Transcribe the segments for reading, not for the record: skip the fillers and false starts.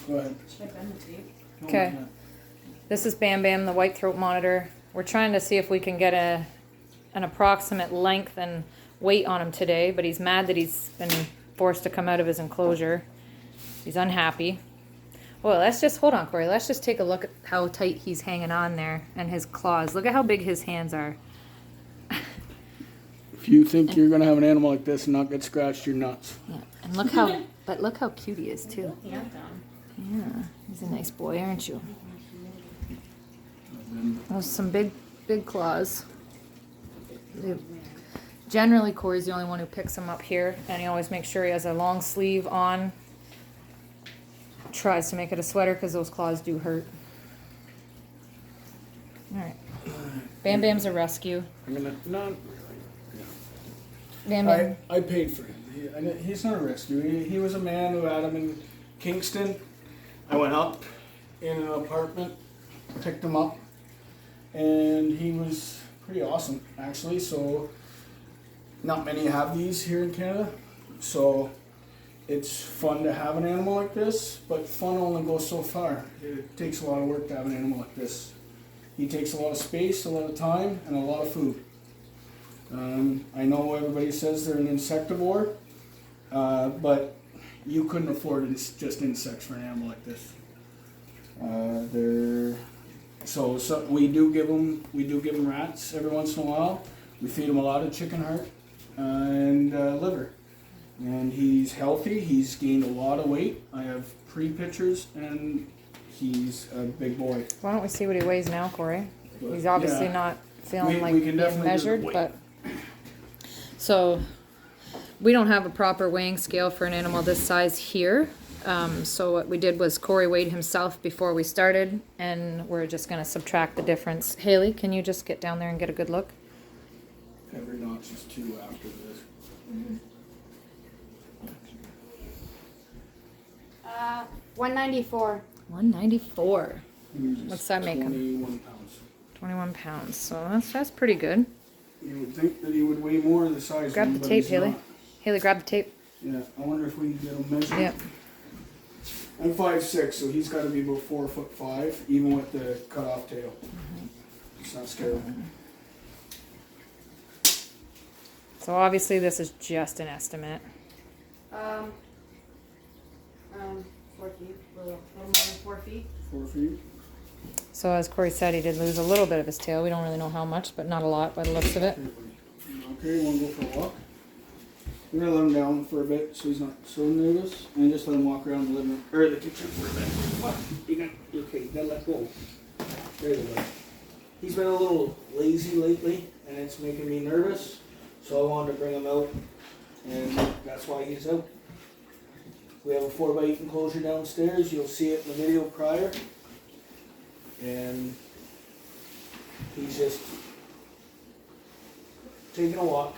Go ahead. Should I bend the tape? Okay. This is Bam Bam, the white throat monitor. We're trying to see if we can get an approximate length and weight on him today, but he's mad that he's been forced to come out of his enclosure. He's unhappy. Well, let's just, hold on, Corey. Let's just take a look at how tight he's hanging on there and his claws. Look at how big his hands are. If you think you're gonna have an animal like this and not get scratched, you're nuts. Yeah, and look how, but look how cute he is too. Yeah, down. Yeah, he's a nice boy, aren't you? Those some big claws. Generally, Corey's the only one who picks him up here, and he always makes sure he has a long sleeve on. Tries to make it a sweater because those claws do hurt. All right, Bam Bam's a rescue. I'm gonna no. Bam Bam. I paid for him. He's not a rescue. He was a man who had him in Kingston. I went up in an apartment, picked him up, and he was pretty awesome, actually. So, not many have these here in Canada. So, it's fun to have an animal like this, but fun only goes so far. It takes a lot of work to have an animal like this. He takes a lot of space, a lot of time, and a lot of food. I know everybody says they're an insectivore, but you couldn't afford just insects for an animal like this. So we do give them rats every once in a while. We feed him a lot of chicken heart and liver, and he's healthy. He's gained a lot of weight. I have pre-pictures, and he's a big boy. Why don't we see what he weighs now, Corey? He's obviously not feeling like we can being definitely measured, but so we don't have a proper weighing scale for an animal this size here. So what we did was Corey weighed himself before we started, and we're just going to subtract the difference. Haley, can you just get down there and get a good look? Every notch is 2 after this. 194. 194. He's What's that make him? 21 pounds. 21 pounds. So that's pretty good. You would think that he would weigh more the size. Grab of him, the but tape, he's Haley. not. Haley, grab the tape. Yeah, I wonder if we can get him measured. Yep. I'm 5'6", so he's got to be about 4'5", even with the cut off tail. It's not scary. So obviously this is just an estimate. 4 feet. A little more than 4 feet. 4 feet. So as Corey said, he did lose a little bit of his tail. We don't really know how much, but not a lot by the looks of it. Okay, you want to go for a walk? We're gonna let him down for a bit so he's not so nervous, and just let him walk around the living room or the kitchen for a bit. What? You gotta let go. There you go. He's been a little lazy lately, and it's making me nervous. So I wanted to bring him out, and that's why he's out. We have a 4x8 enclosure downstairs. You'll see it in the video prior, and he's just taking a walk.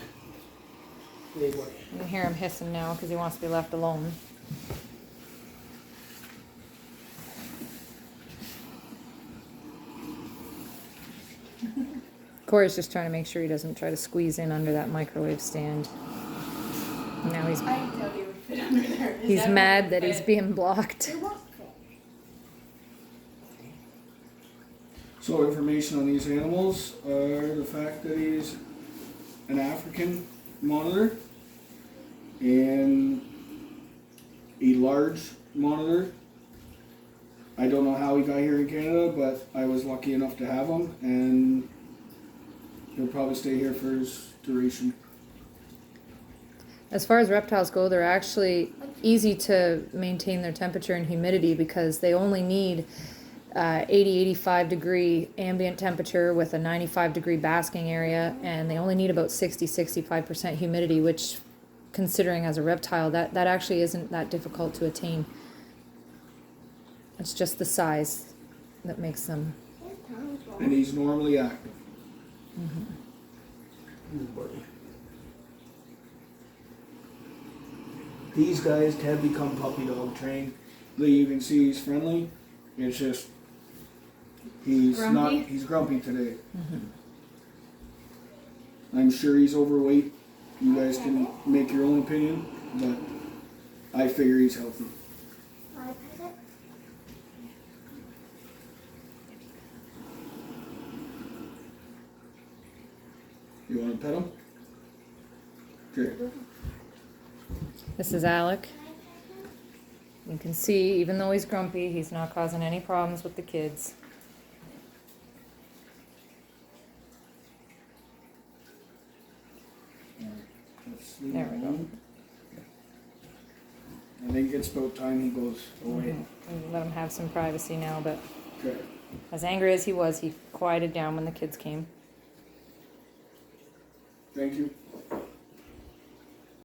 You can hear him hissing now because he wants to be left alone. Corey's just trying to make sure he doesn't try to squeeze in under that microwave stand. Now he's I can tell you would fit under there. he's mad that he's being blocked. So information on these animals are the fact that he's an African monitor and a large monitor. I don't know how he got here in Canada, but I was lucky enough to have him, and he'll probably stay here for his duration. As far as reptiles go, they're actually easy to maintain their temperature and humidity because they only need 80-85 degree ambient temperature with a 95 degree basking area, and they only need about 60-65% humidity, which, considering as a reptile, that actually isn't that difficult to attain. It's just the size that makes them. And he's normally active. These guys can become puppy dog trained. You can see he's friendly. It's just he's Grumpy? he's grumpy today. I'm sure he's overweight. You guys can make your own opinion, but I figure he's healthy. You want to pet him? Okay. This is Alec. You can see, even though he's grumpy, he's not causing any problems with the kids. Let's leave There him we go. alone. I think it's about time he goes away. And let him have some privacy now, but Okay. as angry as he was, he quieted down when the kids came. Thank you.